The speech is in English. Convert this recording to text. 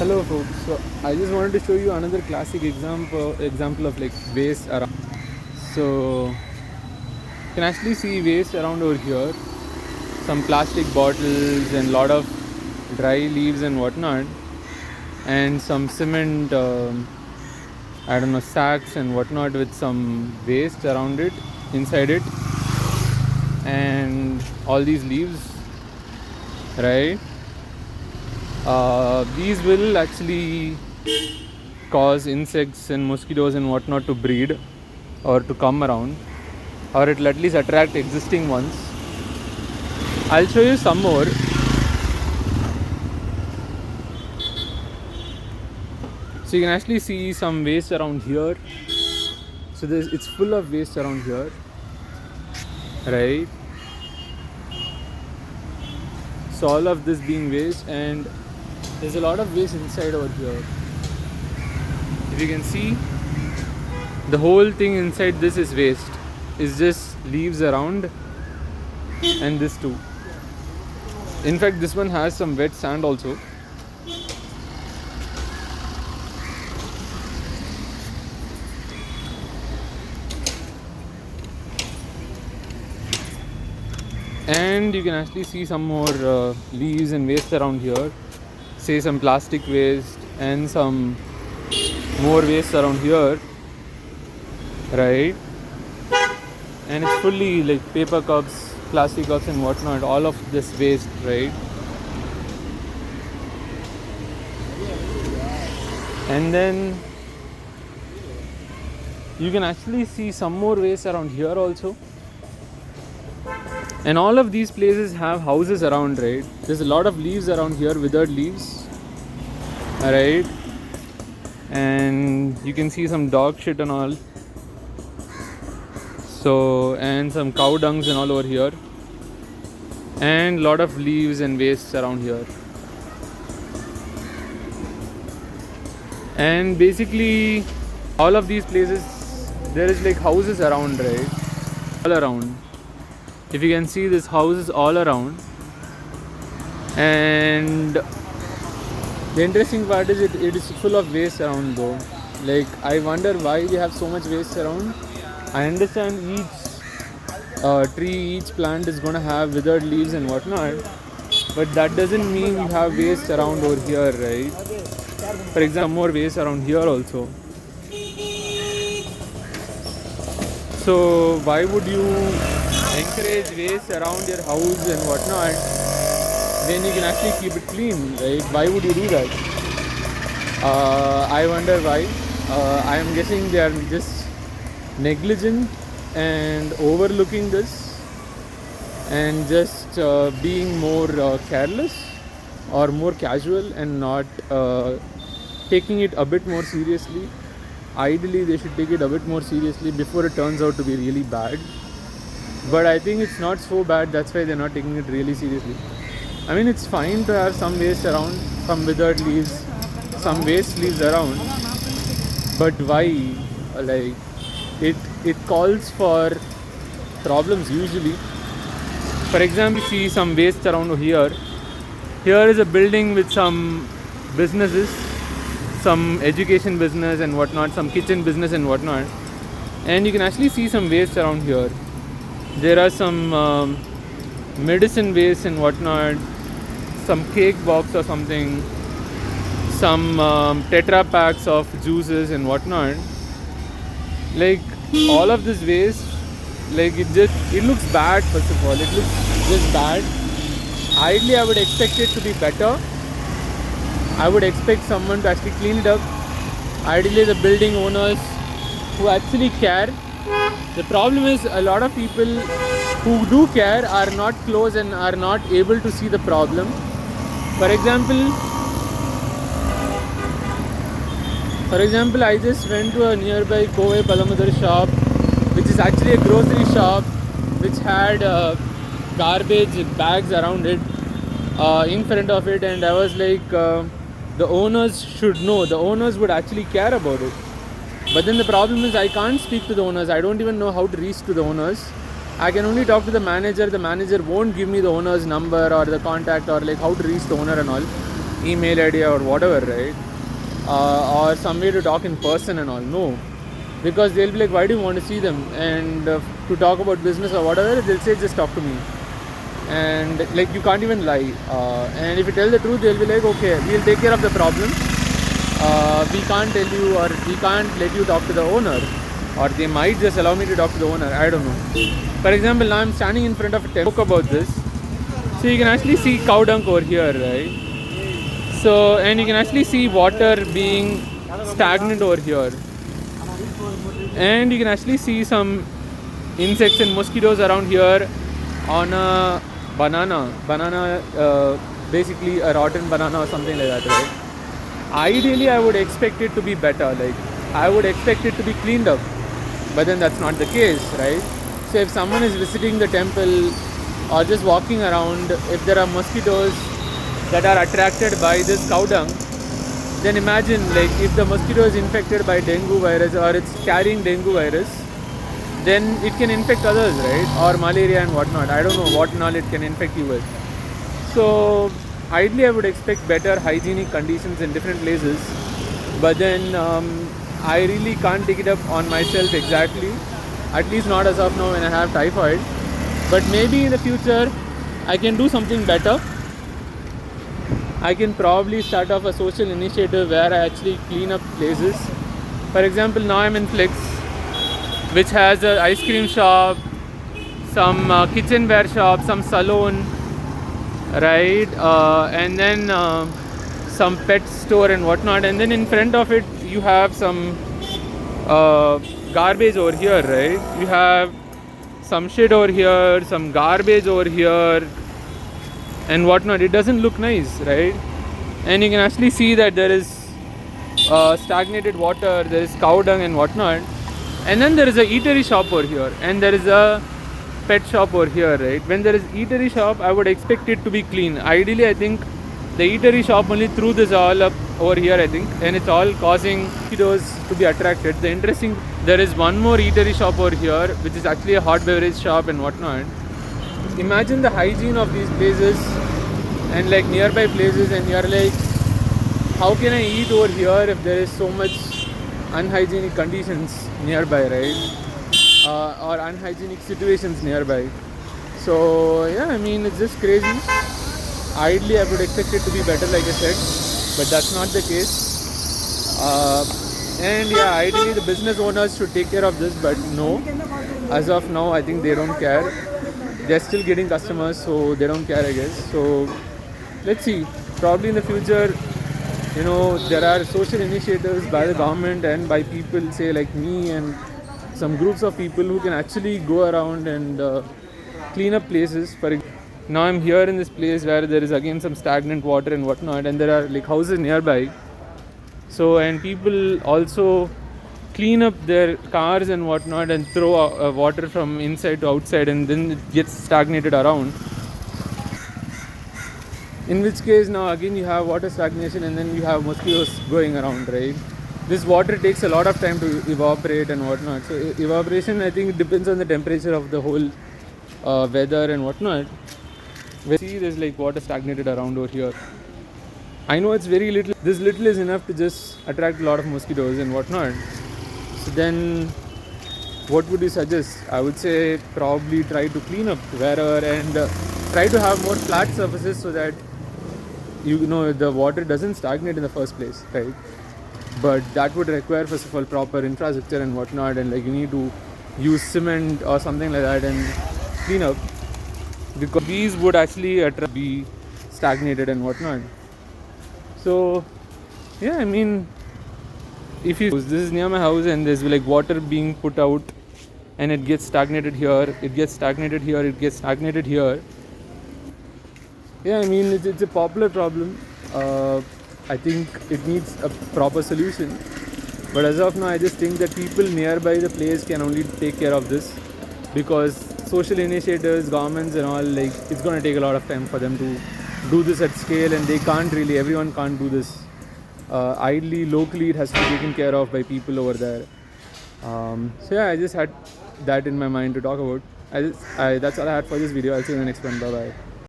Hello folks, so I just wanted to show you another classic example of like waste around. So you can actually see waste around over here, some plastic bottles and lot of dry leaves and whatnot, and some cement, I don't know, sacks and whatnot with some waste around it, inside it, and all these leaves, right? These will actually cause insects and mosquitoes and whatnot to breed or to come around, or it will at least attract existing ones. I'll show you some more. So you can actually see some waste around here. So it's full of waste around here, right? So all of this being waste, and there's a lot of waste inside over here. If you can see, the whole thing inside this is waste. It's just leaves around, and this too. In fact, this one has some wet sand also. And you can actually see some more leaves and waste around here. Say some plastic waste and some more waste around here, right? And it's fully like paper cups, plastic cups and whatnot, all of this waste, right? And then you can actually see some more waste around here also. And all of these places have houses around, right? There's a lot of leaves around here, withered leaves, right? And you can see some dog shit and all. So, and some cow dungs and all over here, and lot of leaves and wastes around here. And basically all of these places, there is like houses around, right? All around. If you can see, this houses all around. And the interesting part is it is full of waste around though. Like, I wonder why we have so much waste around. I understand each tree, each plant is going to have withered leaves and whatnot, but that doesn't mean you have waste around over here, right? For example, more waste around here also. So why would you encourage waste around your house and whatnot when you can actually keep it clean, right? Why would you do that? I wonder why. I am guessing they are just negligent and overlooking this, and just being more careless or more casual, and not taking it a bit more seriously. Ideally, they should take it a bit more seriously before it turns out to be really bad. But I think it's not so bad, that's why they're not taking it really seriously. I mean, it's fine to have some waste around, some withered leaves, some waste leaves around, but why? Like, it calls for problems usually. For example, see some waste around here. Here is a building with some businesses, some education business and whatnot, some kitchen business and whatnot, and you can actually see some waste around here. There are some medicine waste and whatnot, some cake box or something, some tetra packs of juices and whatnot. Like, all of this waste, like, it looks bad. First of all, it looks just bad. Ideally, I would expect it to be better. I would expect someone to actually clean it up. Ideally, the building owners who actually care. The problem is, a lot of people who do care are not close and are not able to see the problem. For example, I just went to a nearby Kovai Palamadar shop, which is actually a grocery shop, which had garbage bags around it, in front of it, and I was like, the owners should know, the owners would actually care about it. But then the problem is, I can't speak to the owners. I don't even know how to reach to the owners. I can only talk to the manager won't give me the owner's number or the contact or like how to reach the owner and all. email ID or whatever, right? Or some way to talk in person and all. No, because they'll be like, why do you want to see them? And to talk about business or whatever, they'll say, just talk to me. And like, you can't even lie. And if you tell the truth, they'll be like, okay, we'll take care of the problem. We can't tell you, or we can't let you talk to the owner, or they might just allow me to talk to the owner. I don't know. For example, now I'm standing in front of a temple about this. So you can actually see cow dung over here, right? So, and you can actually see water being stagnant over here. And you can actually see some insects and mosquitoes around here on a banana, basically a rotten banana or something like that, right? Ideally, I would expect it to be better, like I would expect it to be cleaned up, but then that's not the case, right? So if someone is visiting the temple or just walking around, if there are mosquitoes that are attracted by this cow dung, then imagine, like, if the mosquito is infected by dengue virus or it's carrying dengue virus, then it can infect others, right? Or malaria and whatnot. I don't know what and all it can infect you with. So ideally I would expect better hygienic conditions in different places, but then I really can't take it up on myself exactly, at least not as of now when I have typhoid. But maybe in the future I can do something better. I can probably start off a social initiative where I actually clean up places. For example, now I'm in Flix, which has an ice cream shop, some kitchenware shop, some salon, right? And then some pet store and whatnot. And then in front of it, you have some garbage over here, right? You have some shit over here, some garbage over here, and whatnot. It doesn't look nice, right? And you can actually see that there is stagnated water, there is cow dung and whatnot. And then there is a eatery shop over here, and there is a pet shop over here, right? When there is eatery shop, I would expect it to be clean. Ideally, I think the eatery shop only threw this all up over here, I think, and it's all causing mosquitoes to be attracted. The interesting, there is one more eatery shop over here, which is actually a hot beverage shop and whatnot. Imagine the hygiene of these places and like nearby places, and you're like, how can I eat over here if there is so much unhygienic conditions nearby, right? Or unhygienic situations nearby. So yeah, I mean, it's just crazy. Ideally, I would expect it to be better, like I said, but that's not the case. And yeah, ideally the business owners should take care of this, but no. As of now, I think they don't care. They're still getting customers, so they don't care, I guess. So let's see. Probably in the future, you know, there are social initiatives by the government and by people, say like me and some groups of people who can actually go around and clean up places. Now I'm here in this place where there is again some stagnant water and whatnot, and there are like houses nearby. So, and people also clean up their cars and whatnot and throw water from inside to outside, and then it gets stagnated around. In which case, now again you have water stagnation, and then you have mosquitoes going around, right? This water takes a lot of time to evaporate and whatnot. So evaporation, I think, depends on the temperature of the whole weather and whatnot. We see there's like water stagnated around over here. I know it's very little. This little is enough to just attract a lot of mosquitoes and whatnot. So then, what would you suggest? I would say probably try to clean up wherever, and try to have more flat surfaces so that you know the water doesn't stagnate in the first place, right? But that would require, first of all, proper infrastructure and whatnot, and like you need to use cement or something like that and clean up, because these would actually be stagnated and whatnot. So yeah, I mean, if you, this is near my house and there's like water being put out and it gets stagnated here, it gets stagnated here, it gets stagnated here. Yeah, I mean, it's a popular problem. I think it needs a proper solution. But as of now, I just think that people nearby the place can only take care of this, because social initiatives, governments and all, like, it's going to take a lot of time for them to do this at scale, and they can't really, everyone can't do this. Ideally, locally, it has to be taken care of by people over there. So yeah, I just had that in my mind to talk about. That's all I had for this video. I'll see you in the next one. Bye bye.